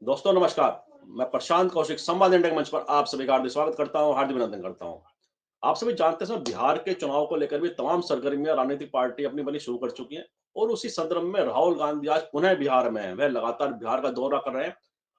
दोस्तों नमस्कार। मैं प्रशांत कौशिक संवाद इंडिया के मंच पर आप सभी का हार्दिक स्वागत करता हूं, हार्दिक अभिनंदन करता हूं। आप सभी जानते हैं बिहार के चुनाव को लेकर भी तमाम सरगर्मियां राजनीतिक पार्टी अपनी बनी शुरू कर चुकी हैं और उसी संदर्भ में राहुल गांधी आज पुनः बिहार में हैं। वह लगातार बिहार का दौरा कर रहे हैं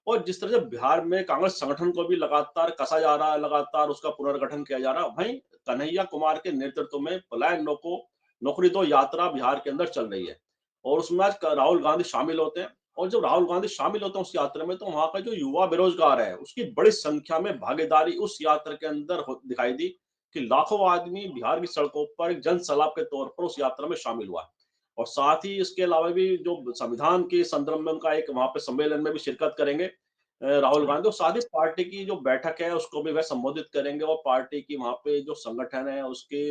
और जिस तरह से बिहार में कांग्रेस संगठन को भी लगातार कसा जा रहा है, लगातार उसका पुनर्गठन किया जा रहा है, वहीं कन्हैया कुमार के नेतृत्व में पलायन को नौकरी दो यात्रा बिहार के अंदर चल रही है और उसमें आज राहुल गांधी शामिल होते हैं। और जब राहुल गांधी शामिल होते हैं उस यात्रा में, तो वहां का जो युवा बेरोजगार है उसकी बड़ी संख्या में भागीदारी उस यात्रा के अंदर दिखाई दी कि लाखों आदमी बिहार की सड़कों पर एक जन सैलाब के तौर पर उस यात्रा में शामिल हुआ। और साथ ही इसके अलावा भी जो संविधान के संदर्भ में उनका एक वहां पे सम्मेलन में भी शिरकत करेंगे राहुल गांधी, और साथ ही पार्टी की जो बैठक है उसको भी वह संबोधित करेंगे और पार्टी की वहां पे जो संगठन है उसके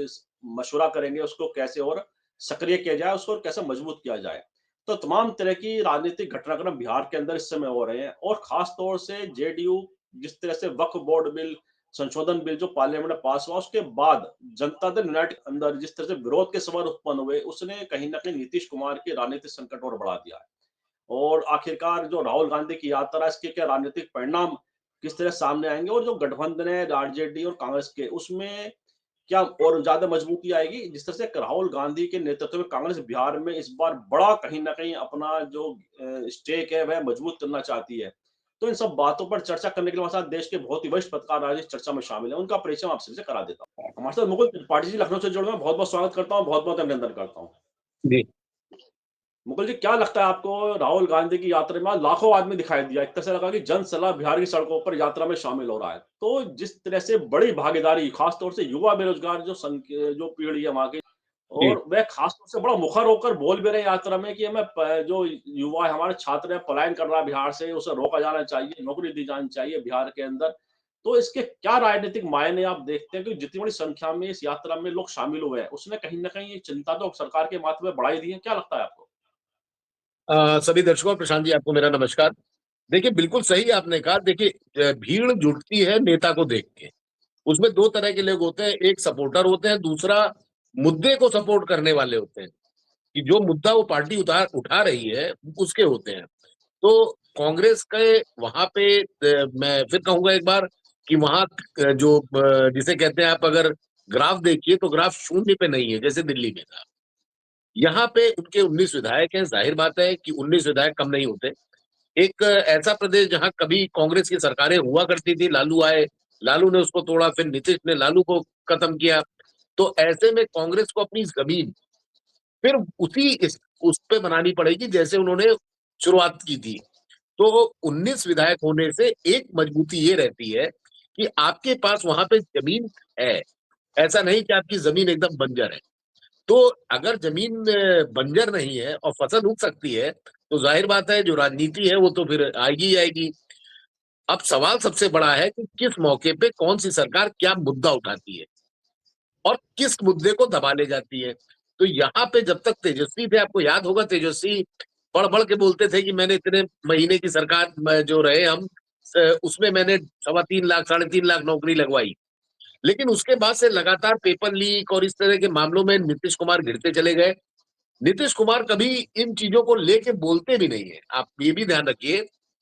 मशवरा करेंगे उसको कैसे और सक्रिय किया जाए, उसको कैसे मजबूत किया जाए। तो तमाम तरह की राजनीतिक घटनाक्रम बिहार के अंदर इस समय हो रहे हैं और खास तौर से जेडीयू जिस तरह से वक्फ बोर्ड बिल संशोधन बिल जो पार्लियामेंट में पास हुआ उसके बाद जनता दल यूनाइटेड के अंदर जिस तरह से विरोध के सवाल उत्पन्न हुए, उसने कहीं ना कहीं नीतीश कुमार के राजनीतिक संकट और बढ़ा दिया है। और आखिरकार जो राहुल गांधी की यात्रा है इसके क्या राजनीतिक परिणाम किस तरह सामने आएंगे और जो गठबंधन है आरजेडी और कांग्रेस के उसमें क्या और ज्यादा मजबूती आएगी, जिस तरह से राहुल गांधी के नेतृत्व में कांग्रेस बिहार में इस बार बड़ा कहीं ना कहीं अपना जो स्टेक है वह मजबूत करना चाहती है। तो इन सब बातों पर चर्चा करने के लिए हमारे साथ देश के बहुत ही वरिष्ठ पत्रकार आज इस चर्चा में शामिल है, उनका परिचय मैं आप सबसे करा देता हूँ। हमारे साथ मुकुल त्रिपाठी जी लखनऊ से जुड़े हैं, बहुत बहुत स्वागत करता हूँ, बहुत बहुत अभिनंदन करता हूँ। जी। मुकुल जी, क्या लगता है आपको राहुल गांधी की यात्रा में लाखों आदमी दिखाई दिया, एक तरह से लगा कि जन सैलाब बिहार की सड़कों पर यात्रा में शामिल हो रहा है, तो जिस तरह से बड़ी भागीदारी खास तौर से युवा बेरोजगार जो पीढ़ी है वहां की, जी। और वह खास तौर से बड़ा मुखर होकर बोल भी रहे हैं यात्रा में कि हमें जो युवा है हमारे छात्र है पलायन कर रहा है बिहार से, उसे रोका जाना चाहिए, नौकरी दी जानी चाहिए बिहार के अंदर। तो इसके क्या राजनीतिक मायने आप देखते हैं कि जितनी बड़ी संख्या में इस यात्रा में लोग शामिल हुए हैं उसने कहीं ना कहीं ये चिंता तो सरकार के माथे में बढ़ाई दी है, क्या लगता है आपको? सभी दर्शकों, प्रशांत जी आपको मेरा नमस्कार। देखिए, बिल्कुल सही आपने कहा। देखिए, भीड़ जुटती है नेता को देख के। उसमें 2 तरह के लोग होते हैं, एक सपोर्टर होते हैं, दूसरा मुद्दे को सपोर्ट करने वाले होते हैं, कि जो मुद्दा वो पार्टी उठा रही है, उसके होते हैं। तो कांग्रेस के वहाँ पे मैं फिर कहूँगा एक बार कि वहाँ जिसे कहते हैं, आप अगर ग्राफ देखिए तो ग्राफ शून्य पे नहीं है, जैसे दिल्ली में था। यहाँ पे उनके 19 विधायक हैं, ज़ाहिर बात है कि 19 विधायक कम नहीं होते। एक ऐसा प्रदेश जहाँ कभी कांग्रेस की सरकारें हुआ करती थी, लालू आए, लालू ने उसको तोड़ा, फिर नीतीश ने लालू को खत्म किया। तो ऐसे में कांग्रेस को अपनी ज़मीन फिर उसी इस उस पे बनानी पड़ेगी जैसे उन्होंने शुरुआत की थी। तो 19 विधायक होने से एक मजबूती ये रहती है कि आपके पास वहाँ पे ज़मीन है। ऐसा नहीं कि आपकी ज़मीन एकदम बंजर है। तो अगर ज़मीन बंजर नहीं है और फसल उग सकती है, तो ज़ाहिर बात है जो राजनीति है वो तो फिर आएगी ही आएगी। अब सवाल सबसे बड़ा है कि किस मौके पे कौन-सी सरकार क्या मुद्दा उठाती है और किस मुद्दे को दबा ले जाती है। तो यहाँ पे जब तक तेजस्वी थे, आपको याद होगा तेजस्वी बढ़-बढ़ के बोलते थे कि मैंने इतने महीने की सरकार में जो रहे हम उसमें मैंने सवा 3 लाख, साढ़े 3 लाख नौकरी लगवाई। लेकिन उसके बाद से लगातार पेपर लीक और इस तरह के मामलों में नीतीश कुमार घिरते चले गए। नीतीश कुमार कभी इन चीजों को लेके बोलते भी नहीं है। आप ये भी ध्यान रखिए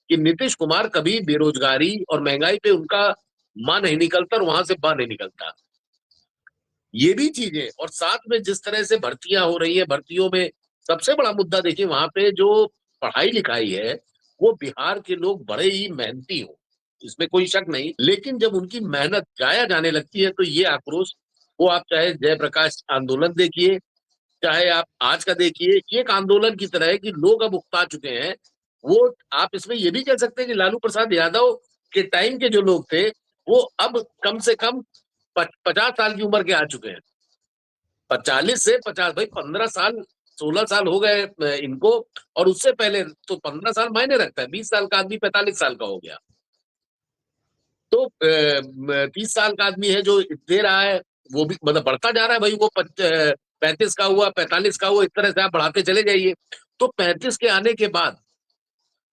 कि नीतीश कुमार कभी बेरोजगारी और महंगाई पे उनका माँ नहीं निकलता और वहां से बा नहीं निकलता। ये भी चीजें और साथ में जिस तरह से भर्तियां हो रही है, भर्तियों में सबसे बड़ा मुद्दा देखिए वहां पे जो पढ़ाई लिखाई है, वो बिहार के लोग बड़े ही मेहनती हो, इसमें कोई शक नहीं। लेकिन जब उनकी मेहनत जाया जाने लगती है तो ये आक्रोश, वो आप चाहे जयप्रकाश आंदोलन देखिए, चाहे आप आज का देखिए, ये एक आंदोलन की तरह है कि लोग अब उकता चुके हैं। वो आप इसमें ये भी कह सकते हैं कि लालू प्रसाद यादव के टाइम के जो लोग थे, वो अब कम से कम 50 साल की उम्र के आ चुके हैं। 40 से 50 भाई 15 साल, 16 साल हो गए इनको। और उससे पहले तो 15 साल मायने रखता है। 20 साल का आदमी 45 साल का हो गया। तो 30 साल का आदमी है जो दे रहा है, वो भी मतलब बढ़ता जा रहा है भाई। वो 35 का हुआ, 45 का हुआ, इस तरह से आप बढ़ाते चले जाइए। तो 35 के आने के बाद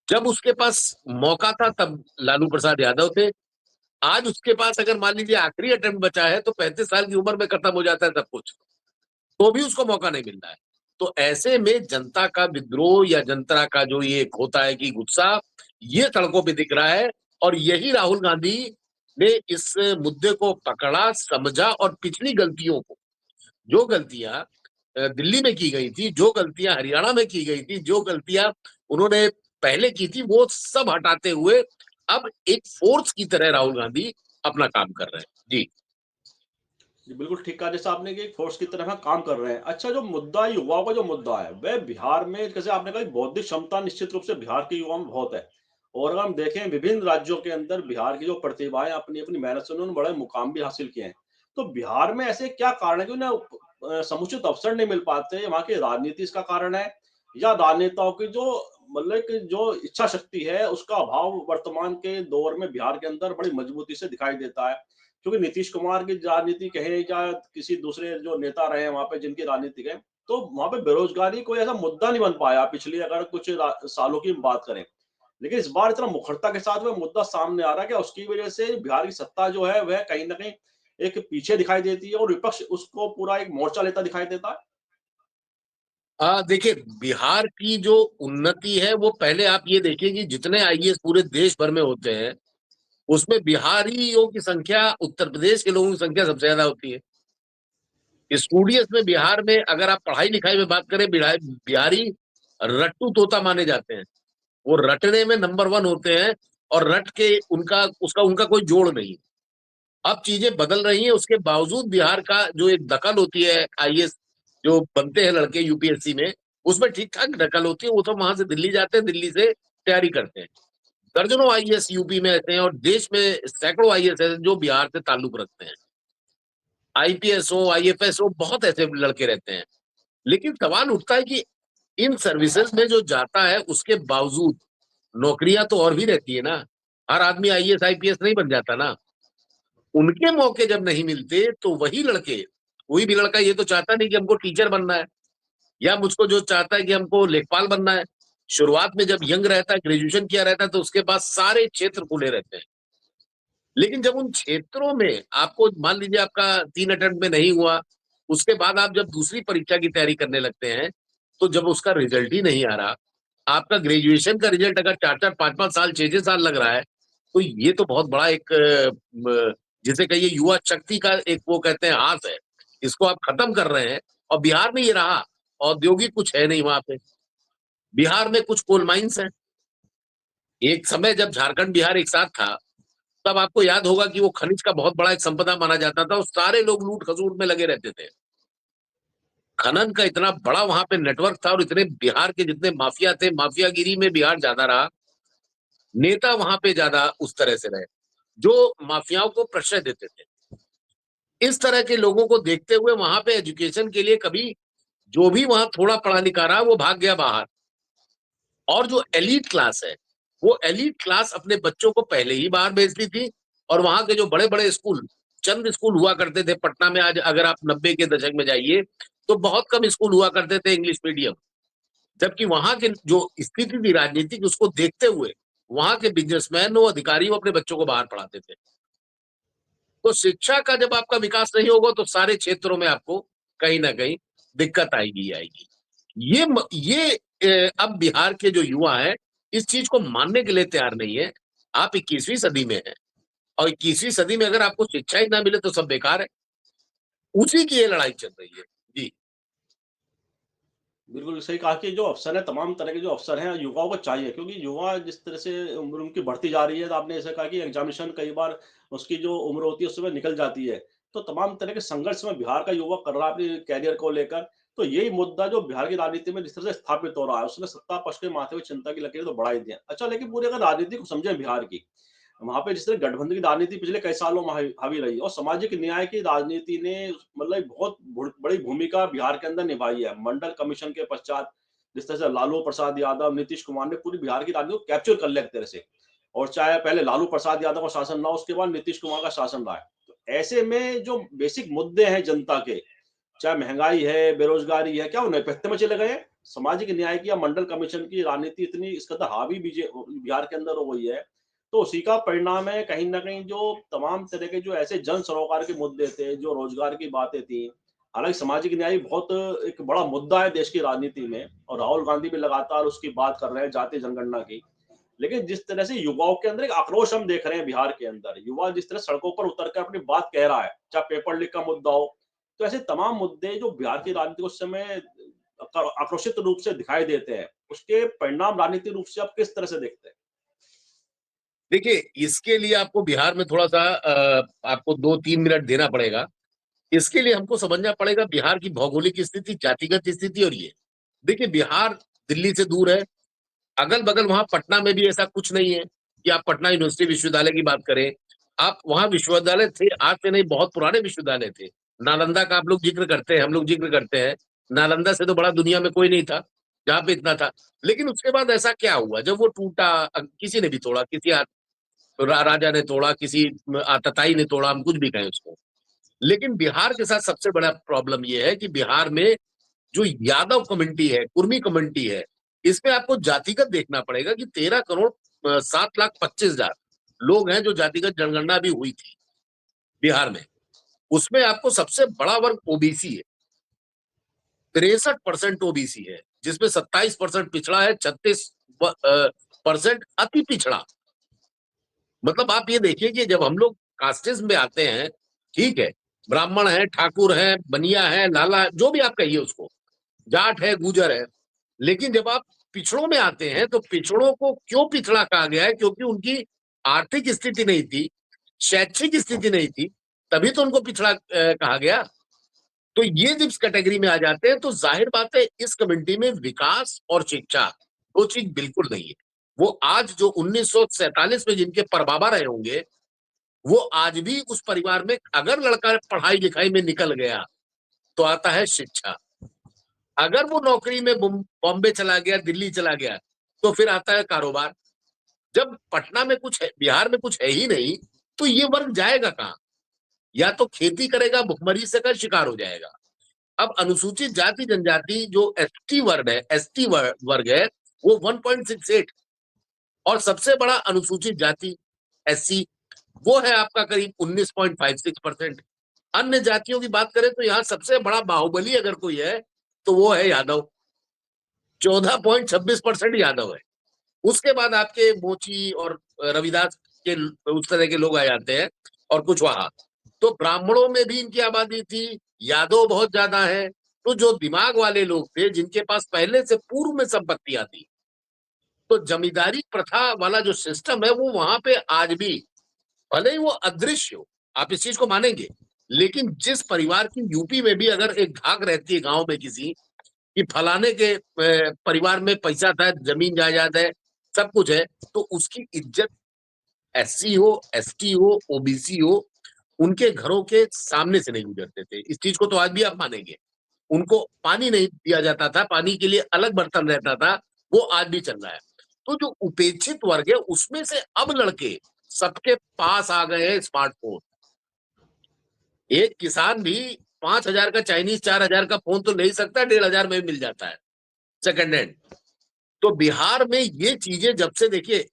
जब उसके पास मौका था तब लालू प्रसाद यादव थे। आज उसके पास अगर मान लीजिए आखिरी अटेम्प्ट बचा है तो 35 साल की उम्र में खत्म हो जाता है सब कुछ, तो भी उसको मौका नहीं मिल रहा है। तो ऐसे में जनता का विद्रोह या जनता का जो ये एक होता है कि गुस्सा, ये सड़कों पे दिख रहा है। और यही राहुल गांधी ने इस मुद्दे को पकड़ा, समझा और पिछली गलतियों को, जो गलतियां दिल्ली में की गई थी, जो गलतियां हरियाणा में की गई थी, जो गलतियां उन्होंने पहले की थी, वो सब हटाते हुए अब एक फोर्स की तरह राहुल गांधी अपना काम कर रहे हैं। जी। जी, बिल्कुल ठीक कहा जैसा आपने कि एक फोर्स की तरह काम कर रहे हैं। अच्छा जो मुद्दा युवाओं का जो मुद्दा है, वह बिहार में जैसे आपने कहा बौद्धिक क्षमता निश्चित रूप से बिहार के युवाओं में बहुत है। और अगर हम देखें विभिन्न राज्यों के अंदर बिहार की जो प्रतिभाएँ अपनी-अपनी मेहनत से उन्होंने बड़े मुकाम भी हासिल किए हैं। तो बिहार में ऐसे क्या कारण है कि उन्हें समुचित अवसर नहीं मिल पाते? वहाँ की राजनीति इसका कारण है? या राजनेताओं की जो मतलब कि जो इच्छा शक्ति है उसका अभाव वर्तमान के दौर में बिहार के अंदर बड़ी मजबूती से दिखाई देता है? क्योंकि नीतीश कुमार की राजनीति कहें या किसी दूसरे जो नेता रहे हैं वहाँ पे जिनकी राजनीति है, तो वहाँ पे बेरोजगारी कोई ऐसा मुद्दा नहीं बन पाया पिछले अगर कुछ सालों की बात करें। लेकिन इस बार इतना मुखरता के साथ वह मुद्दा सामने आ रहा है कि उसकी वजह से बिहार की सत्ता जो है वह कहीं न कहीं एक पीछे दिखाई देती है और विपक्ष उसको पूरा एक मोर्चा लेता दिखाई देता है। देखिए, बिहार की जो उन्नति है वो पहले आप ये देखिए कि जितने आईएएस पूरे देश भर में होते हैं, उसमें बिहारियों की संख्या, उत्तर प्रदेश के लोगों की संख्या सबसे ज्यादा होती है। स्टूडियस में बिहार में अगर आप पढ़ाई लिखाई में बात करें, बिहारी रट्टू तोता माने जाते हैं। वो रटने में नंबर वन होते हैं और रट के उनका कोई जोड़ नहीं। अब चीजें बदल रही हैं, उसके बावजूद बिहार का जो एक दखल होती है, आईएएस जो बनते हैं लड़के यूपीएससी में, उसमें ठीक ठाक दखल होती है। वो सब वहां से दिल्ली जाते हैं, दिल्ली से तैयारी करते हैं। दर्जनों आईएएस यूपी में ऐसे हैं और देश में सैकड़ों आईएएस हैं जो बिहार से ताल्लुक रखते हैं। आईपीएस हो, आईएफएस हो, बहुत ऐसे लड़के रहते हैं। लेकिन सवाल उठता है कि इन सर्विसेज में जो जाता है उसके बावजूद नौकरियां तो और भी रहती है ना। हर आदमी आईएएस आईपीएस नहीं बन जाता ना। उनके मौके जब नहीं मिलते तो वही लड़के, कोई भी लड़का ये तो चाहता नहीं कि हमको टीचर बनना है या मुझको जो चाहता है कि हमको लेखपाल बनना है। शुरुआत में जब यंग रहता है, ग्रेजुएशन किया रहता है, तो उसके बाद सारे क्षेत्र खुले रहते हैं। लेकिन जब उन क्षेत्रों में आपको मान लीजिए आपका 3 अटेम्प्ट में नहीं हुआ, उसके बाद आप जब दूसरी परीक्षा की तैयारी करने लगते हैं, तो जब उसका रिजल्ट ही नहीं आ रहा, आपका ग्रेजुएशन का रिजल्ट अगर 4-4, 5-5 साल, 6-6 साल लग रहा है, तो ये तो बहुत बड़ा एक जिसे कहिए युवा शक्ति का एक वो कहते हैं आस है। इसको आप खत्म कर रहे हैं और बिहार में ये रहा, औद्योगिक कुछ है नहीं वहां पे। बिहार में कुछ कोल माइंस हैं। एक समय जब झारखंड बिहार एक साथ था, तब आपको याद होगा कि वो खनिज का बहुत बड़ा एक संपदा माना जाता था और सारे लोग लूट खसूट में लगे रहते थे। खनन का इतना बड़ा वहां पे नेटवर्क था और इतने बिहार के जितने माफिया थे, माफियागिरी में बिहार ज्यादा रहा। नेता वहां पे ज्यादा उस तरह से रहे जो माफियाओं को प्रश्रय देते थे। इस तरह के लोगों को देखते हुए वहां पे एजुकेशन के लिए कभी जो भी वहां थोड़ा पढ़ा लिखा रहा वो भाग गया बाहर। और जो एलीट क्लास है, वो एलीट क्लास अपने बच्चों को पहले ही बाहर भेजती थी। और वहां के जो बड़े बड़े स्कूल, चंद स्कूल हुआ करते थे पटना में, आज अगर आप 90 के दशक में जाइए तो बहुत कम स्कूल हुआ करते थे इंग्लिश मीडियम। जबकि वहां के जो स्थिति थी राजनीतिक, उसको देखते हुए वहां के बिजनेसमैन वो अधिकारी वो अपने बच्चों को बाहर पढ़ाते थे। तो शिक्षा का जब आपका विकास नहीं होगा तो सारे क्षेत्रों में आपको कहीं ना कहीं दिक्कत आएगी आएगी। ये अब बिहार के जो युवा हैं इस चीज को मानने के लिए तैयार नहीं है। आप 21वीं सदी में हैं और 21वीं सदी में अगर आपको शिक्षा ही ना मिले तो सब बेकार है। उसी की ये लड़ाई चल रही है। जी। बिल्कुल सही कहा कि जो अवसर है तमाम तरह के जो अवसर हैं युवाओं को चाहिए क्योंकि युवा जिस तरह से उम्र उनकी बढ़ती जा रही है तो आपने ऐसा कहा कि एग्जामिनेशन कई बार उसकी जो उम्र होती है उसमें निकल जाती है। तो तमाम तरह के संघर्ष में बिहार का युवा कर रहा है अपने कैरियर को लेकर। तो यही मुद्दा जो बिहार की राजनीति में जिस तरह से स्थापित हो रहा है उसने सत्ता पक्ष के माथे में चिंता की लकीर तो बढ़ा ही दिया। अच्छा लेकिन पूरी अगर राजनीति को समझे बिहार की, वहाँ पे जिस तरह गठबंधन की राजनीति पिछले कई सालों में हावी रही और सामाजिक न्याय की राजनीति ने मतलब बहुत बड़ी भूमिका बिहार के अंदर निभाई है। मंडल कमीशन के पश्चात जिस तरह से लालू प्रसाद यादव, नीतीश कुमार ने पूरी बिहार की राजनीति को कैप्चर कर लिया एक तरह से। और चाहे पहले लालू प्रसाद यादव का शासन रहा, उसके बाद नीतीश कुमार का शासन रहा है। तो ऐसे में जो बेसिक मुद्दे हैं जनता के, चाहे महंगाई है, बेरोजगारी है, क्या वो नेपथ्य में चले गए हैं? सामाजिक न्याय की या मंडल कमीशन की राजनीति इतनी इस कदर हावी बिहार के अंदर हो गई है, तो उसी का परिणाम है कहीं न कहीं जो तमाम तरह के जो ऐसे जन सरोकार के मुद्दे थे, जो रोजगार की बातें थी। हालाँकि सामाजिक न्याय बहुत एक बड़ा मुद्दा है देश की राजनीति में और राहुल गांधी भी लगातार उसकी बात कर रहे हैं जातीय जनगणना की। लेकिन जिस तरह से युवाओं के अंदर एक आक्रोश हम देख रहे हैं बिहार के अंदर, युवा जिस तरह सड़कों पर उतर कर अपनी बात कह रहा है, चाहे पेपर लीक का मुद्दा हो, तो ऐसे तमाम मुद्दे जो बिहार की राजनीति को उस समय आक्रोशित रूप से दिखाई देते हैं, उसके परिणाम राजनीतिक रूप से आप किस तरह से देखते हैं? देखिए, इसके लिए आपको बिहार में थोड़ा-सा आपको 2-3 मिनट देना पड़ेगा। इसके लिए हमको समझना पड़ेगा बिहार की भौगोलिक स्थिति, जातिगत स्थिति और ये। देखिए, बिहार दिल्ली से दूर है, अगल-बगल वहाँ पटना में भी ऐसा कुछ नहीं है कि आप पटना यूनिवर्सिटी विश्वविद्यालय की बात करें। आप वहाँ विश्वविद्यालय थे, आज से नहीं बहुत पुराने विश्वविद्यालय थे। नालंदा का आप लोग ज़िक्र करते हैं, हम लोग ज़िक्र करते हैं। नालंदा से तो बड़ा दुनिया में कोई नहीं था, जहाँ पे इतना था। लेकिन उसके बाद ऐसा क्या हुआ जब वो टूटा किसी ने भी तोड़ा, किसी राजा ने तोड़ा, किसी आतताई ने तोड़ा, हम कुछ भी कहें उसको। लेकिन बिहार के साथ सबसे बड़ा प्रॉब्लम ये है कि बिहार में जो यादव कम्युनिटी है, कुर्मी कम्युनिटी है, इसमें आपको जातिगत देखना पड़ेगा कि 13 करोड़ 7,25,000 लोग हैं जो जातिगत जनगणना भी हुई थी बिहार में। उसमें आपको सबसे बड़ा वर्ग ओबीसी है, 63% ओबीसी है, जिसमें 27% पिछड़ा है, 36% अति पिछड़ा। मतलब आप ये देखिए कि जब हम लोग कास्टिज़्म में आते हैं, ठीक है, ब्राह्मण है, ठाकुर है, बनिया है, लाला है, जो भी आप कहिए उसको, जाट है, गुर्जर है, लेकिन जब आप पिछड़ों में आते हैं, तो पिछड़ों को क्यों पिछड़ा कहा गया है? क्योंकि उनकी आर्थिक स्थिति नहीं थी, शैक्षिक स्थिति नहीं थी, तभी तो उनको पिछड़ा कहा गया। तो ये जब इस कैटेगरी में आ जाते हैं, तो ज़ाहिर बात है इस कम्युनिटी में विकास और शिक्षा, 2 चीज़ बिल्कुल नहीं है। वो आज जो 1947 में जिनके परबाबा रहे होंगे, वो आज भी उस परिवार में अगर लड़का पढ़ाई-लिखाई में निकल गया, तो आता है शिक्षा। अगर वो नौकरी में बॉम्बे चला गया, दिल्ली चला गया, तो फिर आता है कारोबार। जब पटना में कुछ है, बिहार में कुछ है ही नहीं, तो ये वर्ग जाएगा कहाँ? या तो खेती करेगा, भुखमरी से का शिकार हो जाएगा। अब अनुसूचित जाति जनजाति जो एसटी वर्ग है, एसटी वर्ग है, वो 1.68 और सबसे बड़ा अनुसूचित जाति एससी वो है आपका करीब 19.56%। अन्य जातियों की बात करें तो यहाँ सबसे बड़ा बाहुबली अगर कोई है, तो वो है यादव। 14.26% यादव है। उसके बाद आपके मोची और रविदास के उस तरह के लोग आ जाते हैं और कुछ वहां। तो ब्राह्मणों में भी इनकी आबादी थी, यादव बहुत ज्यादा है। तो जो दिमाग वाले लोग थे जिनके पास पहले से पूर्व में संपत्तियां थी, तो जमींदारी प्रथा वाला जो सिस्टम है वो वहां पे आज भी, भले ही वो अदृश्य हो, आप इस चीज को मानेंगे, लेकिन जिस परिवार की यूपी में भी अगर एक धाक रहती है गांव में किसी कि फलाने के परिवार में पैसा था, जमीन जायदाद है, सब कुछ है, तो उसकी इज्जत एससी हो, एसटी हो, ओबीसी हो, उनके घरों के सामने से नहीं गुजरते थे। इस चीज को तो आज भी आप मानेंगे। उनको पानी नहीं दिया जाता था, पानी के लिए अलग बर्तन रहता था, वो आज भी चल रहा है। तो जो उपेक्षित वर्ग है उसमें से अब लड़के सबके पास आ गए हैं स्मार्टफोन। एक किसान भी 5,000 का चाइनीज 4,000 का फोन तो ले सकता, 1,500 में भी मिल जाता है सेकंड हैंड। तो बिहार में ये चीजें जब से देखिए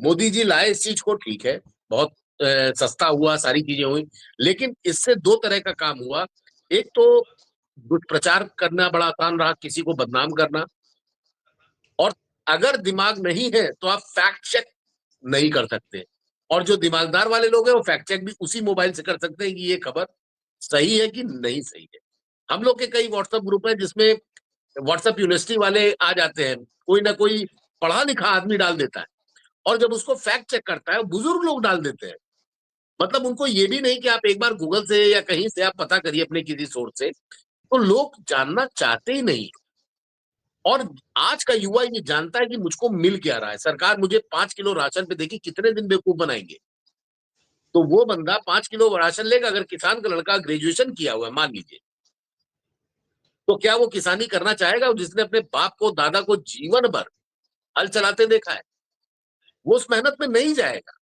मोदी जी लाए इस चीज को, ठीक है, बहुत सस्ता हुआ, सारी चीजें हुई, लेकिन इससे 2 तरह का काम हुआ। एक तो दुष्प्रचार करना बड़ा आसान रहा, किसी को बदनाम करना, और अगर दिमाग नहीं है तो आप फैक्ट चेक नहीं कर सकते। और जो दिमागदार वाले लोग हैं वो फैक्ट चेक भी उसी मोबाइल से कर सकते हैं कि ये खबर सही है कि नहीं सही है। हम लोग के कई व्हाट्सएप ग्रुप है जिसमें व्हाट्सएप यूनिवर्सिटी वाले आ जाते हैं, कोई ना कोई पढ़ा लिखा आदमी डाल देता है, और जब उसको फैक्ट चेक करता है बुजुर्ग लोग डाल देते हैं। मतलब उनको ये भी नहीं कि आप एक बार गूगल से या कहीं से आप पता करिए अपने किसी सोर्स से, तो लोग जानना चाहते ही नहीं। और आज का युवा ये जानता है कि मुझको मिल क्या रहा है, सरकार मुझे 5 किलो राशन पे देखिए कितने दिन बेवकूफ बनाएंगे। तो वो बंदा 5 किलो राशन लेगा, अगर किसान का लड़का ग्रेजुएशन किया हुआ है मान लीजिए, तो क्या वो किसानी करना चाहेगा? जिसने अपने बाप को दादा को जीवन भर हल चलाते देखा है, वो उस मेहनत में नहीं जाएगा।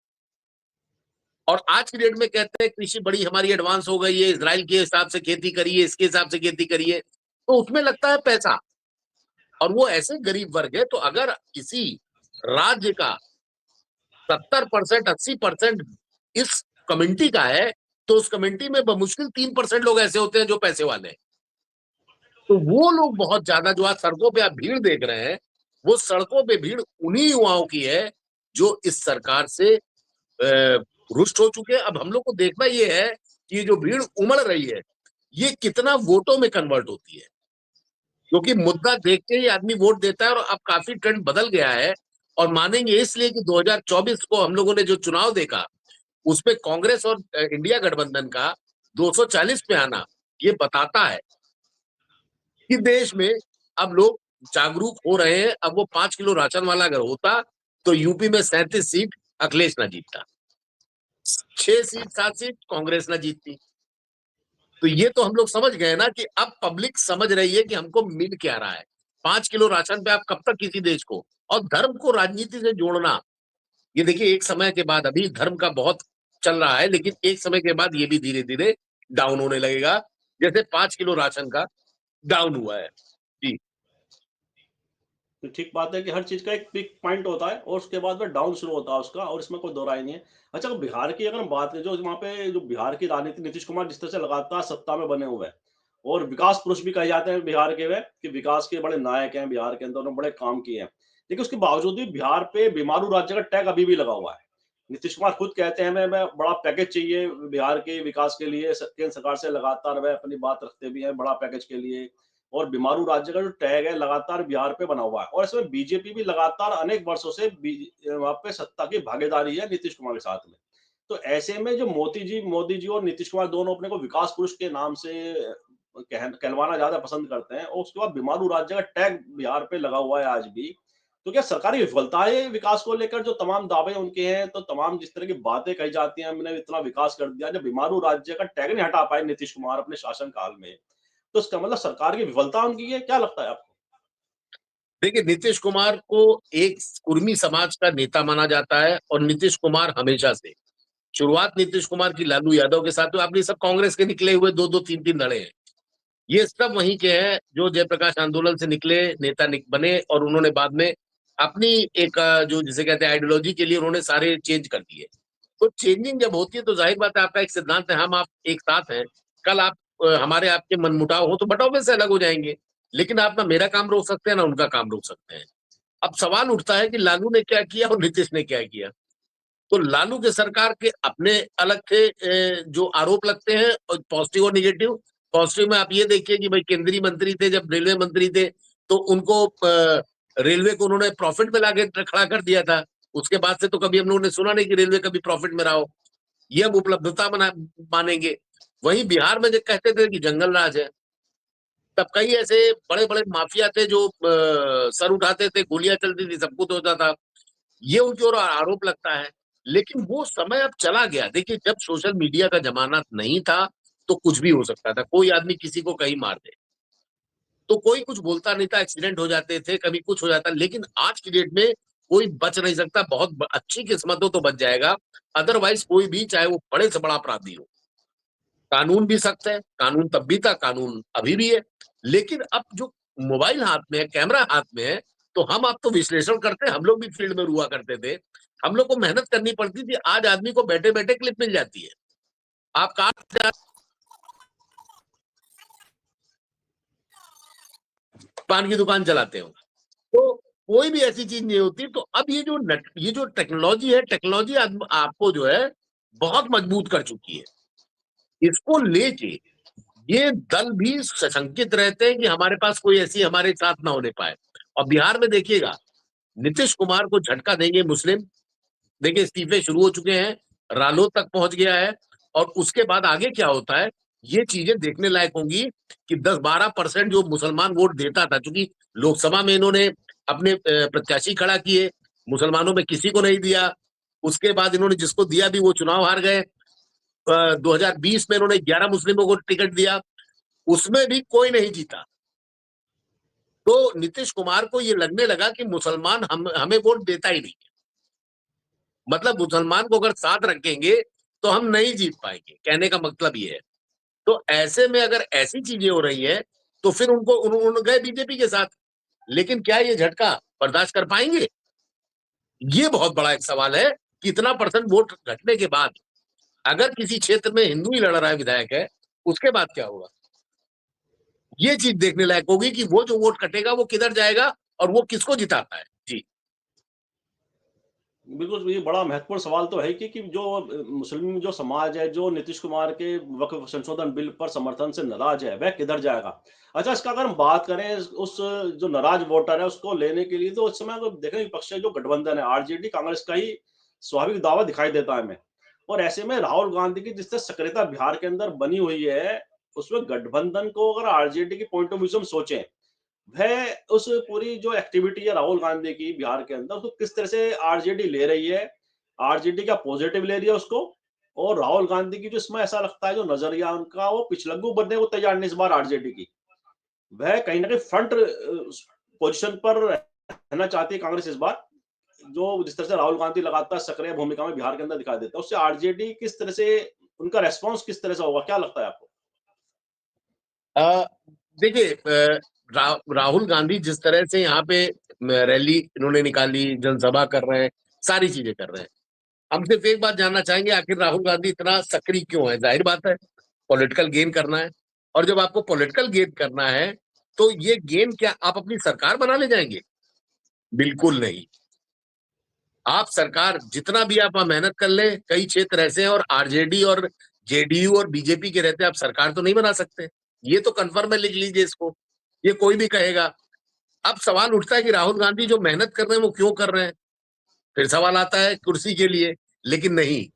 और आज की डेट में कहते हैं कृषि बड़ी हमारी एडवांस हो गई है, इजराइल के हिसाब से खेती करिए, इसके हिसाब से खेती करिए, तो उसमें लगता है पैसा। और वो ऐसे गरीब वर्ग है, तो अगर किसी राज्य का 70%, 80% इस कम्युनिटी का है, तो उस कम्युनिटी में बमुश्किल 3% लोग ऐसे होते हैं जो पैसे वाले हैं। तो वो लोग बहुत ज्यादा, जो आज सड़कों पे आप भीड़ देख रहे हैं, वो सड़कों पे भीड़ उन्हीं युवाओं की है जो इस सरकार से रुष्ट हो चुके हैं। अब हम लोग को देखना ये है कि ये जो भीड़ उमड़ रही है ये कितना वोटों में कन्वर्ट होती है, क्योंकि मुद्दा देख के ही आदमी वोट देता है। और अब काफी ट्रेंड बदल गया है, और मानेंगे इसलिए कि 2024 को हम लोगों ने जो चुनाव देखा उसमें कांग्रेस और इंडिया गठबंधन का 240 पे आना ये बताता है कि देश में अब लोग जागरूक हो रहे हैं। अब वो 5 किलो राशन वाला अगर होता तो यूपी में 37 सीट अखिलेश ना जीतता, 6 सीट 7 सीट कांग्रेस ना जीतती। तो ये तो हम लोग समझ गए ना कि अब पब्लिक समझ रही है कि हमको मिल क्या रहा है। 5 किलो राशन पे आप कब तक किसी देश को, और धर्म को राजनीति से जोड़ना, ये देखिए एक समय के बाद, अभी धर्म का बहुत चल रहा है लेकिन एक समय के बाद ये भी धीरे धीरे डाउन होने लगेगा, जैसे 5 किलो राशन का डाउन हुआ है। जी। तो ठीक बात है कि हर चीज़ का एक पीक पॉइंट होता है और उसके बाद में डाउन शुरू होता है उसका, और इसमें कोई दो राय नहीं है। अच्छा, बिहार की अगर हम बात करें, जो वहाँ पे जो बिहार की राजनीति, नीतीश कुमार जिस तरह से लगातार सत्ता में बने हुए हैं और विकास पुरुष भी कहे जाते हैं बिहार के, वे कि विकास के बड़े नायक हैं बिहार के अंदर, उन्होंने बड़े काम किए हैं। लेकिन उसके बावजूद भी बिहार पे बीमारू राज्य का टैग अभी भी लगा हुआ है। नीतीश कुमार खुद कहते हैं मैं बड़ा पैकेज चाहिए बिहार के विकास के लिए, केंद्र सरकार से लगातार वह अपनी बात रखते भी हैं बड़ा पैकेज के लिए। और बीमारू राज्य का जो टैग है लगातार बिहार पे बना हुआ है, और इसमें बीजेपी भी लगातार अनेक वर्षों से वहां पे सत्ता की भागीदारी है नीतीश कुमार के साथ में। तो ऐसे में जो मोदी जी और नीतीश कुमार दोनों अपने को विकास पुरुष के नाम से कहलवाना ज्यादा पसंद करते हैं, और उसके बाद बीमारू राज्य का टैग बिहार पे लगा हुआ है आज भी। तो क्या सरकारी विफलता है विकास को लेकर, जो तमाम दावे उनके हैं, तो तमाम जिस तरह की बातें कही जाती हैं, हमने इतना विकास कर दिया, जब बीमारू राज्य का टैग नहीं हटा पाए नीतीश कुमार अपने शासन काल में, तो इसका मतलब सरकार की विफलता उनकी है, क्या लगता है आपको? देखिए, नीतीश कुमार को एक कुर्मी समाज का नेता माना जाता है, और नीतीश कुमार हमेशा से, शुरुआत नीतीश कुमार की लालू यादव के साथ, तो आपने सब कांग्रेस के निकले हुए दो दो तीन तीन धड़े हैं, ये सब वहीं के हैं जो जयप्रकाश आंदोलन से निकले नेता बने, और उन्होंने बाद में अपनी एक जो जिसे कहते हैं आइडियोलॉजी के लिए उन्होंने सारे चेंज कर दिए। तो चेंजिंग जब होती है तो जाहिर बात है आपका एक सिद्धांत है, हम आप एक साथ हैं, कल आप हमारे आपके मनमुटाव हो तो बटाव में से अलग हो जाएंगे, लेकिन आप ना मेरा काम रोक सकते हैं ना उनका काम रोक सकते हैं। अब सवाल उठता है कि लालू ने क्या किया और नीतीश ने क्या किया। तो लालू के सरकार के अपने अलग थे जो आरोप लगते हैं, और पॉजिटिव और निगेटिव। पॉजिटिव में आप ये देखिए कि भाई केंद्रीय मंत्री थे, जब रेलवे मंत्री थे तो उनको रेलवे को उन्होंने प्रॉफिट में लाके खड़ा कर दिया था। उसके बाद से तो कभी हम लोगों ने सुना नहीं कि रेलवे कभी प्रॉफिट में रहा हो, ये हम उपलब्धता मानेंगे। वहीं बिहार में जो कहते थे कि जंगल राज है, तब कई ऐसे बड़े बड़े माफिया थे जो सर उठाते थे, गोलियां चलती थी, सब कुछ होता था, ये उनकी ओर आरोप लगता है। लेकिन वो समय अब चला गया। देखिए, जब सोशल मीडिया का जमाना नहीं था तो कुछ भी हो सकता था, कोई आदमी किसी को कहीं मार दे तो कोई कुछ बोलता नहीं था, एक्सीडेंट हो जाते थे, कभी कुछ हो जाता। लेकिन आज की डेट में कोई बच नहीं सकता, बहुत अच्छी किस्मत हो तो बच जाएगा, अदरवाइज कोई भी, चाहे वो बड़े से बड़ा अपराधी हो। कानून भी सख्त है, कानून तब भी था, कानून अभी भी है, लेकिन अब जो मोबाइल हाथ में है, कैमरा हाथ में है, तो हम आप तो विश्लेषण करते हैं, हम लोग भी फील्ड में हुआ करते थे, हम लोग को मेहनत करनी पड़ती थी। आज आदमी को बैठे बैठे क्लिप मिल जाती है, आप कहा पान की दुकान चलाते हो, तो कोई भी ऐसी चीज नहीं होती। तो अब ये जो टेक्नोलॉजी है, टेक्नोलॉजी आपको जो है बहुत मजबूत कर चुकी है। इसको लेके ये दल भी सशंकित रहते हैं कि हमारे पास कोई ऐसी हमारे साथ ना होने पाए। और बिहार में देखिएगा, नीतीश कुमार को झटका देंगे मुस्लिम। देखिए, इस्तीफे शुरू हो चुके हैं, रालोद तक पहुंच गया है, और उसके बाद आगे क्या होता है ये चीजें देखने लायक होंगी कि 10-12% जो मुसलमान वोट देता था, क्योंकि लोकसभा में इन्होंने अपने प्रत्याशी खड़ा किए, मुसलमानों में किसी को नहीं दिया। उसके बाद इन्होंने जिसको दिया भी वो चुनाव हार गए। 2020 में इन्होंने 11 मुस्लिमों को टिकट दिया, उसमें भी कोई नहीं जीता। तो नीतीश कुमार को ये लगने लगा कि मुसलमान हमें वोट देता ही नहीं, मतलब मुसलमान को अगर साथ रखेंगे तो हम नहीं जीत पाएंगे, कहने का मतलब ये है। तो ऐसे में अगर ऐसी चीजें हो रही हैं तो फिर उन्होंने गए बीजेपी के साथ। लेकिन क्या ये झटका बर्दाश्त कर पाएंगे, ये बहुत बड़ा एक सवाल है कि इतना परसेंट वोट घटने के बाद अगर किसी क्षेत्र में हिंदू ही लड़ रहा है विधायक है, उसके बाद क्या होगा, ये चीज देखने लायक होगी कि वो जो वोट कटेगा वो किधर जाएगा और वो किसको जिताता है। जी। बिल्कुल, ये बड़ा महत्वपूर्ण सवाल तो है कि जो मुस्लिम जो समाज है, जो नीतीश कुमार के वक्फ संशोधन बिल पर समर्थन से नाराज़ है, वह किधर जाएगा? अच्छा, इसका अगर हम बात करें उस जो नाराज़ वोटर है, उसको लेने के लिए तो इस समय अगर देखें विपक्ष जो गठबंधन है, आरजेडी, कांग्रेस का ही स्वाभाविक दावा दिखाई देता है हमें। और ऐसे में राहुल गांधी की जिस तरह सक्रियता बिहार के अंदर बनी हुई है, उसमें गठबंधन को अगर आरजेडी के पॉइंट ऑफ व्यू से हम सोचें, वह उस पूरी जो एक्टिविटी है राहुल गांधी की बिहार के अंदर, उसको किस तरह से आरजेडी ले रही है, आरजेडी क्या पॉजिटिव ले रही है उसको, और राहुल गांधी की जो इसमें ऐसा लगता है जो नजरिया उनका वो पिछलग्गू बनने को तैयार नहीं इस बार आरजेडी की, वह कहीं ना कहीं फ्रंट पोजीशन पर रहना चाहती है कांग्रेस इस बार, जो जिस तरह से राहुल गांधी लगातार सक्रिय भूमिका में बिहार के अंदर दिखाई देता है, उससे आरजेडी किस तरह से उनका रेस्पॉन्स किस तरह से होगा, क्या लगता है आपको? अ, देखिए, राहुल गांधी जिस तरह से यहाँ पे रैली इन्होंने निकाली, जनसभा कर रहे हैं, सारी चीजें कर रहे हैं। हम सिर्फ एक बात जानना चाहेंगे, आखिर राहुल गांधी इतना सक्रिय क्यों है? जाहिर बात है, पॉलिटिकल गेन करना है। और जब आपको पॉलिटिकल गेन करना है, तो ये गेन क्या आप अपनी सरकार बना ले जाएंगे? बिल्कुल नहीं। आप सरकार जितना भी आप मेहनत कर ले, कई क्षेत्र ऐसे हैं और आरजेडी और जेडीयू और बीजेपी के रहते आप सरकार तो नहीं बना सकते। ये तो कन्फर्म है, लिख लीजिए इसको। ये कोई भी कहेगा। अब सवाल उठता है कि राहुल गांधी जो मेहनत कर रहे हैं वो क्यों कर रहे हैं? फिर सवाल आता है कुर्सी के लिए। लेकिन नहीं,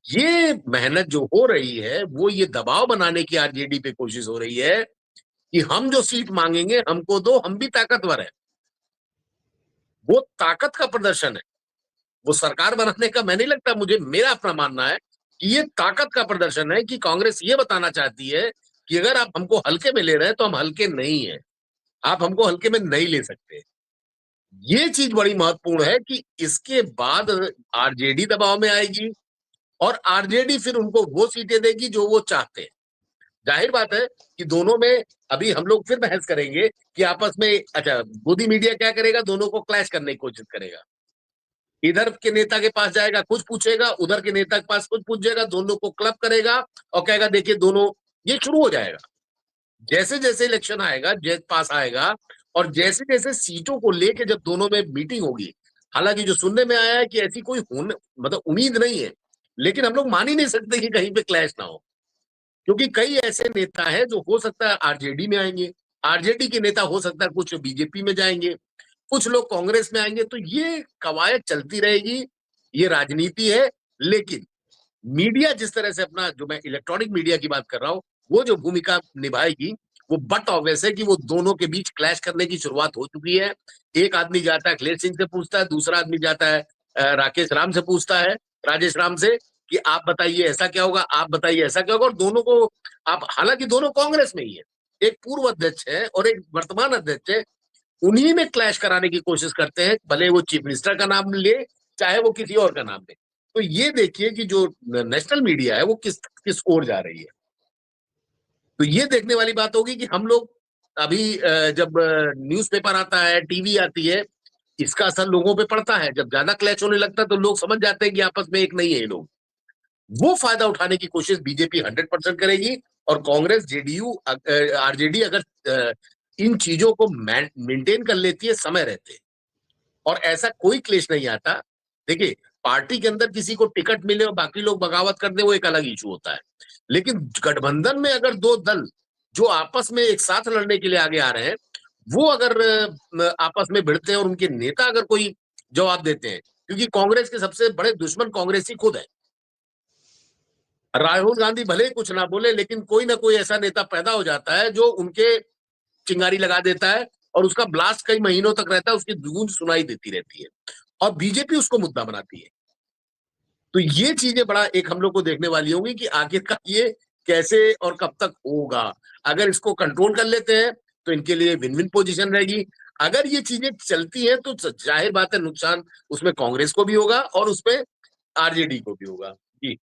ये मेहनत जो हो रही है वो ये दबाव बनाने की आरजेडी पे कोशिश हो रही है कि हम जो सीट मांगेंगे हमको दो, हम भी ताकतवर है। वो ताकत का प्रदर्शन है। वो सरकार बनाने का मैं नहीं लगता, मुझे मेरा अपना मानना है कि ये ताकत का प्रदर्शन है कि कांग्रेस ये बताना चाहती है कि अगर आप हमको हल्के में ले रहे हैं तो हम हल्के नहीं है, आप हमको हल्के में नहीं ले सकते। ये चीज बड़ी महत्वपूर्ण है कि इसके बाद आरजेडी दबाव में आएगी और आरजेडी फिर उनको वो सीटें देगी जो वो चाहते हैं। जाहिर बात है कि दोनों में अभी हम लोग फिर बहस करेंगे कि आपस में, अच्छा, मोदी मीडिया क्या करेगा? दोनों को क्लैश करने की कोशिश करेगा। इधर के नेता के पास जाएगा, कुछ पूछेगा, उधर के नेता के पास कुछ पूछेगा, दोनों को क्लब करेगा और कहेगा देखिए दोनों, ये शुरू हो जाएगा। जैसे जैसे इलेक्शन आएगा, जैसे पास आएगा और जैसे जैसे सीटों को लेके जब दोनों में मीटिंग होगी, हालांकि जो सुनने में आया है कि ऐसी कोई होने मतलब उम्मीद नहीं है, लेकिन हम लोग मान ही नहीं सकते कि कहीं पे क्लैश ना हो, क्योंकि कई ऐसे नेता हैं जो हो सकता है आरजेडी में आएंगे, आरजेडी के नेता हो सकता है कुछ बीजेपी में जाएंगे, कुछ लोग कांग्रेस में आएंगे, तो ये कवायद चलती रहेगी। ये राजनीति है। लेकिन मीडिया जिस तरह से अपना, जो मैं इलेक्ट्रॉनिक मीडिया की बात कर रहा हूं, वो जो भूमिका निभाएगी वो बट ऑब्वियस है कि वो दोनों के बीच क्लैश करने की शुरुआत हो चुकी है। एक आदमी जाता है अखिलेश सिंह से पूछता है, दूसरा आदमी जाता है राकेश राम से पूछता है, राजेश राम से, कि आप बताइए ऐसा क्या होगा, आप बताइए ऐसा क्या होगा। और दोनों को आप, हालांकि दोनों कांग्रेस में ही है, एक पूर्व अध्यक्ष है और एक वर्तमान अध्यक्ष है, उन्हीं में क्लैश कराने की कोशिश करते हैं, भले वो चीफ मिनिस्टर का नाम ले चाहे वो किसी और का नाम ले। तो ये देखिए कि जो नेशनल मीडिया है वो किस किस ओर जा रही है। तो ये देखने वाली बात होगी कि हम लोग अभी जब न्यूज़पेपर आता है, टीवी आती है, इसका असर लोगों पे पड़ता है। जब ज्यादा क्लैश होने लगता है तो लोग समझ जाते हैं कि आपस में एक नहीं है ये लोग। वो फायदा उठाने की कोशिश बीजेपी 100% करेगी और कांग्रेस, जेडीयू, आरजेडी अगर इन चीजों को मेंटेन कर लेती है समय रहते, और ऐसा कोई क्लेश नहीं आता। देखिए, पार्टी के अंदर किसी को टिकट मिले और बाकी लोग बगावत कर दे, वो एक अलग इशू होता है। लेकिन गठबंधन में अगर दो दल जो आपस में एक साथ लड़ने के लिए आगे आ रहे हैं, वो अगर आपस में भिड़ते हैं और उनके नेता अगर कोई जवाब देते हैं, क्योंकि कांग्रेस के सबसे बड़े दुश्मन कांग्रेसी खुद है। राहुल गांधी भले ही कुछ ना बोले, लेकिन कोई ना कोई ऐसा नेता पैदा हो जाता है जो उनके चिंगारी लगा देता है और उसका ब्लास्ट कई महीनों तक रहता है, उसकी गूंज सुनाई देती रहती है और बीजेपी उसको मुद्दा बनाती है। तो ये चीजें बड़ा एक हम लोग को देखने वाली होगी कि आखिरकार ये कैसे और कब तक होगा। अगर इसको कंट्रोल कर लेते हैं तो इनके लिए विन विन पोजीशन रहेगी। अगर ये चीजें चलती हैं तो जाहिर बात है नुकसान उसमें कांग्रेस को भी होगा और उसमें आरजेडी को भी होगा। जी।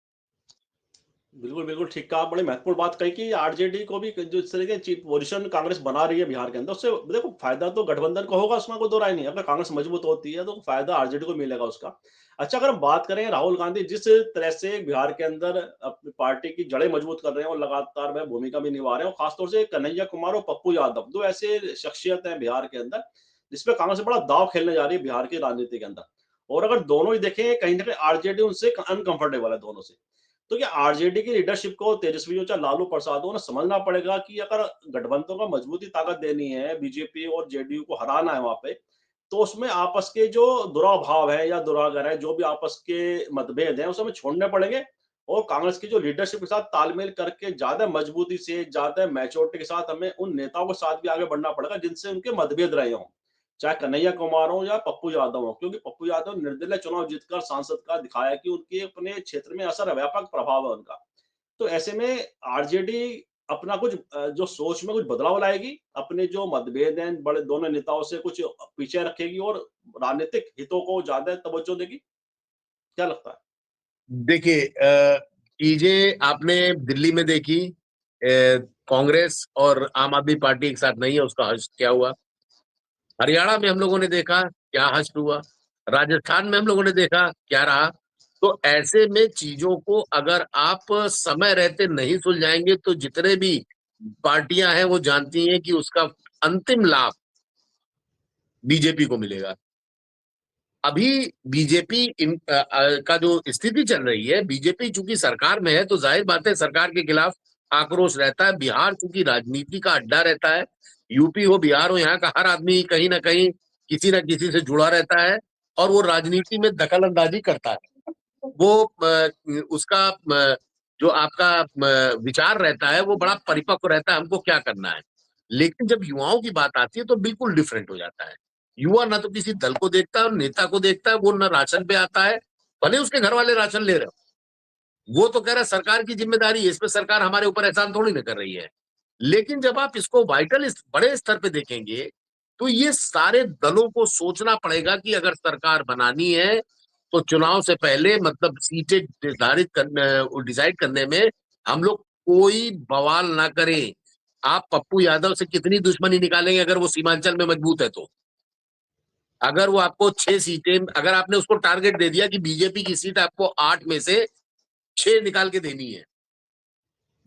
बिल्कुल, बिल्कुल ठीक कहा। बड़ी महत्वपूर्ण बात कही कि आरजेडी को भी जो इस तरह के चीफ पोजीशन कांग्रेस बना रही है बिहार के अंदर, उससे देखो फ़ायदा तो गठबंधन को होगा, उसमें कोई दो राय नहीं है। अगर कांग्रेस मजबूत होती है, तो फ़ायदा आरजेडी को मिलेगा उसका। अच्छा, अगर हम बात करें राहुल गांधी जिस तरह से बिहार के अंदर अपनी पार्टी की जड़ें मजबूत कर रहे हैं और लगातार वह भूमिका भी निभा रहे हैं, और खासतौर से कन्हैया कुमार और पप्पू यादव, 2 ऐसे शख्सियत हैं बिहार के अंदर, जिसपे कांग्रेस बड़ा दाँव खेलने जा रही है बिहार की राजनीति के अंदर। और अगर दोनों ही देखें, कहीं न कहीं आरजेडी उनसे अनकंफर्टेबल है दोनों से। तो क्या आरजेडी की लीडरशिप को तेजस्वी हो चाहे लालू प्रसाद हो ना, समझना पड़ेगा कि अगर गठबंधन को मजबूती ताकत देनी है, बीजेपी और जेडीयू को हराना है वहाँ पे, तो उसमें आपस के जो दुराभाव है या दुरागर है, जो भी आपस के मतभेद हैं, उसे हमें छोड़ने पड़ेंगे और कांग्रेस की जो लीडरशिप के साथ तालमेल करके ज़्यादा मजबूती से, ज़्यादा मैच्योरिटी के साथ हमें उन नेताओं के साथ भी आगे बढ़ना पड़ेगा, जिनसे उनके मतभेद रहे हों। चाहे कन्हैया कुमार हो या पप्पू यादव हो, क्योंकि पप्पू यादव निर्दलीय चुनाव जीतकर सांसद का दिखाया कि उनके अपने क्षेत्र में असर है, व्यापक प्रभाव है उनका। तो ऐसे में आरजेडी अपना कुछ जो सोच में कुछ बदलाव लाएगी, अपने जो मतभेद हैं बड़े दोनों नेताओं से कुछ पीछे रखेगी और राजनीतिक हितों को ज़्यादा तवज्जो देगी? क्या लगता है? देखिए चीजें आपने दिल्ली में देखी, कांग्रेस और आम आदमी पार्टी एक साथ नहीं है, उसका हश्र क्या हुआ। हरियाणा में हम लोगों ने देखा क्या हश्र हुआ। राजस्थान में हम लोगों ने देखा क्या रहा। तो ऐसे में चीजों को अगर आप समय रहते नहीं सुलझाएंगे तो जितने भी पार्टियां हैं वो जानती हैं कि उसका अंतिम लाभ बीजेपी को मिलेगा। अभी बीजेपी का जो स्थिति चल रही है, बीजेपी चूंकि सरकार में है तो जाहिर बात है सरकार के खिलाफ आक्रोश रहता है। बिहार चूंकि राजनीति का अड्डा रहता है, यूपी हो बिहार हो, यहाँ का हर आदमी कहीं ना कहीं किसी ना किसी से जुड़ा रहता है और वो राजनीति में दखल अंदाजी करता है। वो उसका जो आपका विचार रहता है वो बड़ा परिपक्व रहता है, हमको क्या करना है। लेकिन जब युवाओं की बात आती है तो बिल्कुल डिफरेंट हो जाता है। युवा ना तो किसी दल को देखता है और नेता को देखता है, वो ना राशन पे आता है, भले उसके घर वाले राशन ले रहे हो। वो तो कह रहा है सरकार की जिम्मेदारी है, इसमें सरकार हमारे ऊपर एहसान थोड़ी ना कर रही है। लेकिन जब आप इसको वाइटल बड़े स्तर पे देखेंगे तो ये सारे दलों को सोचना पड़ेगा कि अगर सरकार बनानी है तो चुनाव से पहले मतलब सीटें निर्धारित करने, डिसाइड करने में हम लोग कोई बवाल ना करें। आप पप्पू यादव से कितनी दुश्मनी निकालेंगे अगर वो सीमांचल में मजबूत है तो। अगर वो आपको 6 सीटें, अगर आपने उसको टारगेट दे दिया कि बीजेपी की सीट आपको 8 में से 6 निकाल के देनी है,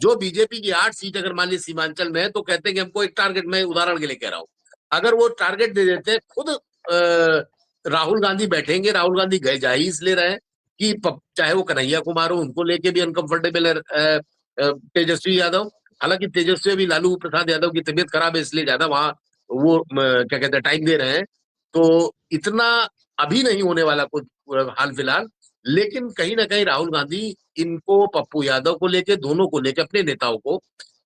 जो बीजेपी की 8 सीट अगर मान ली सीमांचल में है तो कहते हैं कि हमको एक टारगेट, मैं उदाहरण के लिए कह रहा हूं, अगर वो टारगेट दे देते हैं खुद राहुल गांधी बैठेंगे, राहुल गांधी गए जा ही इसलिए रहे कि चाहे वो कन्हैया कुमार हो उनको लेके भी अनकंफर्टेबल है तेजस्वी यादव। हालांकि तेजस्वी भी लालू प्रसाद यादव की तबीयत खराब है इसलिए ज्यादा वहां वो क्या कहते हैं टाइम दे रहे हैं। तो इतना अभी नहीं होने वाला कुछ हाल फिलहाल। लेकिन कहीं ना कहीं राहुल गांधी इनको पप्पू यादव को लेके, दोनों को लेके, अपने नेताओं को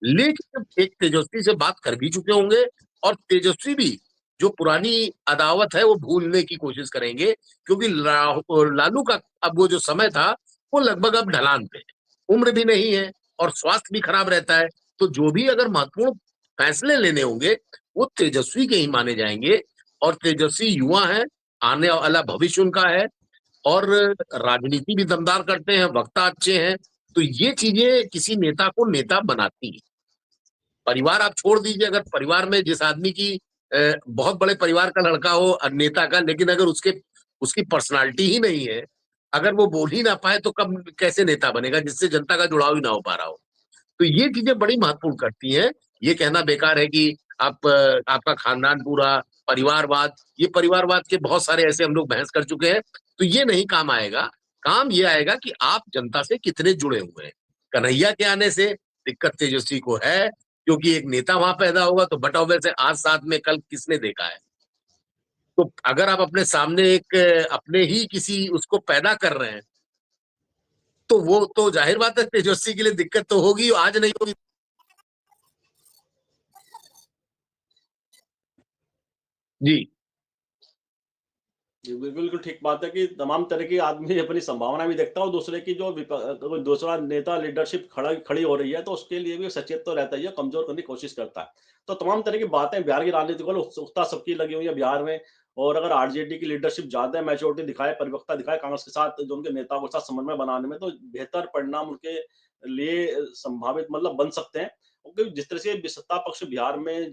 लेके एक तेजस्वी से बात कर भी चुके होंगे। और तेजस्वी भी जो पुरानी अदावत है वो भूलने की कोशिश करेंगे, क्योंकि लालू का अब वो जो समय था वो लगभग अब ढलान पे है, उम्र भी नहीं है और स्वास्थ्य भी खराब रहता है। तो जो भी अगर महत्वपूर्ण फैसले लेने होंगे वो तेजस्वी के ही माने जाएंगे। और तेजस्वी युवा है, आने वाला भविष्य उनका है और राजनीति भी दमदार करते हैं, वक्ता अच्छे हैं। तो ये चीजें किसी नेता को नेता बनाती है। परिवार आप छोड़ दीजिए, अगर परिवार में जिस आदमी की बहुत बड़े परिवार का लड़का हो नेता का, लेकिन अगर उसके उसकी पर्सनालिटी ही नहीं है, अगर वो बोल ही ना पाए तो कब कैसे नेता बनेगा जिससे जनता का जुड़ाव ही ना हो पा रहा हो। तो ये चीजें बड़ी महत्वपूर्ण करती हैं। ये कहना बेकार है कि आप आपका खानदान पूरा परिवारवाद, ये परिवारवाद के बहुत सारे ऐसे हम लोग बहस कर चुके हैं। तो ये नहीं काम आएगा। काम ये आएगा कि आप जनता से कितने जुड़े हुए हैं। कन्हैया के आने से दिक्कत तेजस्वी को है, क्योंकि एक नेता वहां पैदा होगा तो बटौवे से आज साथ में कल किसने देखा है। तो अगर आप अपने सामने एक अपने ही किसी उसको पैदा कर रहे हैं तो वो तो जाहिर बात है तेजस्वी के लिए दिक्कत तो होगी, आज नहीं होगी। जी। जी, बिल्कुल ठीक बात है कि तमाम तरह की आदमी अपनी संभावना भी देखता है और दूसरे की जो कोई दूसरा नेता लीडरशिप खड़ी हो रही है तो उसके लिए भी सचेत तो रहता ही है, कमजोर करने की कोशिश करता है। तो तमाम तरह की बातें बिहार की राजनीति को उत्सुकता सबकी लगी हुई है बिहार में। और अगर आरजेडी की लीडरशिप ज्यादा मैच्योरिटी दिखाए, परिपक्वता दिखाए कांग्रेस के साथ, जो उनके नेताओं के साथ समन्वय बनाने में, तो बेहतर परिणाम उनके लिए संभावित मतलब बन सकते हैं। क्योंकि जिस तरह से सत्ता पक्ष बिहार में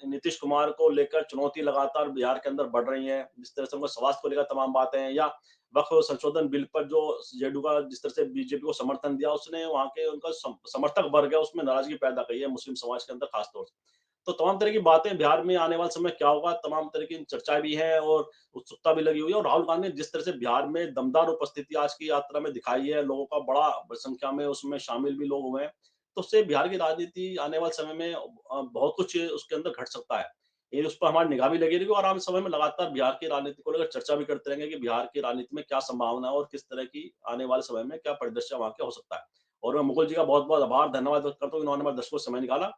नीतीश कुमार को लेकर चुनौती लगातार बिहार के अंदर बढ़ रही है, जिस तरह से उनका स्वास्थ्य को लेकर तमाम बातें हैं, या वक्फ संशोधन बिल पर जो जेडीयू का जिस तरह से बीजेपी को समर्थन दिया, उसने वहाँ के उनका समर्थक वर्ग है, उसमें नाराज़गी पैदा की है मुस्लिम समाज के अंदर खास तौर से। तो तमाम तरह की बातें बिहार में आने वाले समय क्या होगा, तमाम तरह की चर्चाएँ भी हैं और उत्सुकता भी लगी हुई है और राहुल गांधी ने जिस तरह से बिहार में दमदार उपस्थिति आज की यात्रा में दिखाई है, लोगों का बड़ा संख्या में उसमें शामिल भी लोग हुए हैं, तो उससे बिहार की राजनीति आने वाले समय में बहुत कुछ उसके अंदर घट सकता है। ये उस पर हमारी निगाह भी लगी रहेगी और आने समय में लगातार बिहार की राजनीति को लेकर चर्चा भी करते रहेंगे कि बिहार की राजनीति में क्या संभावना है और किस तरह की आने वाले समय में क्या परिदृश्य वहाँ का हो सकता है। और मैं मुकुल जी का बहुत-बहुत आभार, धन्यवाद व्यक्त करता हूँ, इन्होंने हमारे दर्शकों को समय निकाला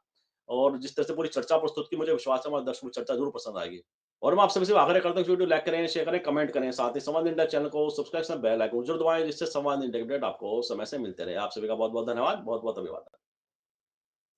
और जिस तरह से पूरी चर्चा प्रस्तुत की, मुझे विश्वास है हमारे दर्शकों को चर्चा ज़रूर पसंद आएगी। और मैं आप सभी से आग्रह करता हूँ कि वीडियो लाइक करें, शेयर करें, कमेंट करें, साथ ही संवाद इंडिया चैनल को सब्सक्राइब करें, बेल आइकन ज़रूर दबाएँ जिससे संवाद इंडिया अपडेट आपको समय से मिलते रहे। आप सभी का बहुत-बहुत धन्यवाद, बहुत-बहुत अभिवादन।